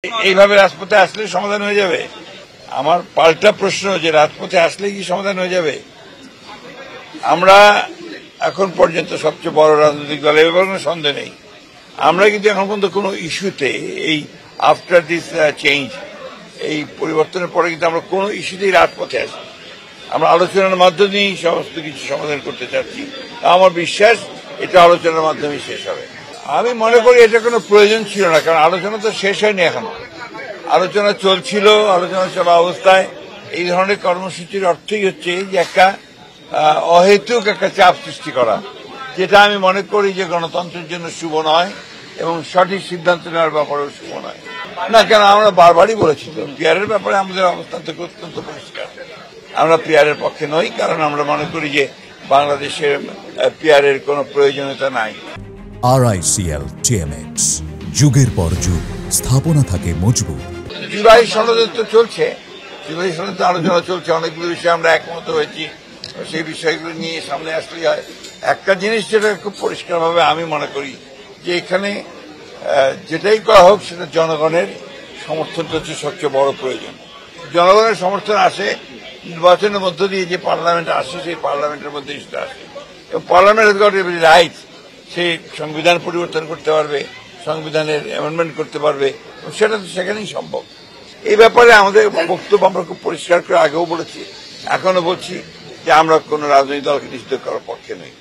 এইভাবে রাজপথে আসলে সমাধান হয়ে যাবে? আমার পাল্টা প্রশ্ন যে রাজপথে আসলে কি সমাধান হয়ে যাবে? আমরা এখন পর্যন্ত সবচেয়ে বড় রাজনৈতিক দল, এর কোনো সন্দেহ নেই। আমরা কিন্তু এখন পর্যন্ত কোনো ইস্যুতে এই আফটার দিস চেঞ্জ, এই পরিবর্তনের পরে কিন্তু আমরা কোনো ইস্যুতেই রাজপথে আসি। আমরা আলোচনার মাধ্যমেই সমস্ত কিছু সমাধান করতে চাচ্ছি। আমার বিশ্বাস এটা আলোচনার মাধ্যমে শেষ হবে। আমি মনে করি এটা কোনো প্রয়োজন ছিল না, কারণ আলোচনা তো শেষ হয়নি এখনো। আলোচনা চলছিল, আলোচনা চলা অবস্থায় এই ধরনের কর্মসূচির অর্থই হচ্ছে যে একটা অহেতুক একটা চাপ সৃষ্টি করা, যেটা আমি মনে করি যে গণতন্ত্রের জন্য শুভ নয় এবং সঠিক সিদ্ধান্ত নেওয়ার ব্যাপারেও শুভ নয়। না, কেন আমরা বারবারই বলেছি তো, পিয়ারের ব্যাপারে আমাদের অবস্থান থেকে অত্যন্ত পরিষ্কার। আমরা পিয়ারের পক্ষে নই, কারণ আমরা মনে করি যে বাংলাদেশের পিয়ারের কোনো প্রয়োজনীয়তা নাই। RICL TMX, যুগের পর যুগ স্থাপনা থাকে মজবুত। জুলাই সনদে তো চলছে, জুলাই সনদে আলোচনা চলছে, অনেকগুলো বিষয়ে আমরা একমত হয়েছি। সেই বিষয়গুলো নিয়ে সামনে আসলেই হয়। একটা জিনিস যেটা খুব পরিষ্কারভাবে আমি মনে করি যে এখানে যেটাই করা হোক সেটা জনগণের সমর্থনটা হচ্ছে সবচেয়ে বড় প্রয়োজন। জনগণের সমর্থন আসে নির্বাচনের মধ্য দিয়ে, যে পার্লামেন্ট আসে সেই পার্লামেন্টের মধ্যে সেটা আসে, এবং পার্লামেন্ট রাইট, সে সংবিধান পরিবর্তন করতে পারবে, সংবিধানের অ্যামেন্ডমেন্ট করতে পারবে, সেটা তো সেখানেই সম্ভব। এই ব্যাপারে আমাদের বক্তব্য আমরা খুব পরিষ্কার করে আগেও বলেছি, এখনো বলছি যে আমরা কোন রাজনৈতিক দলকে নিষিদ্ধ করার পক্ষে নই।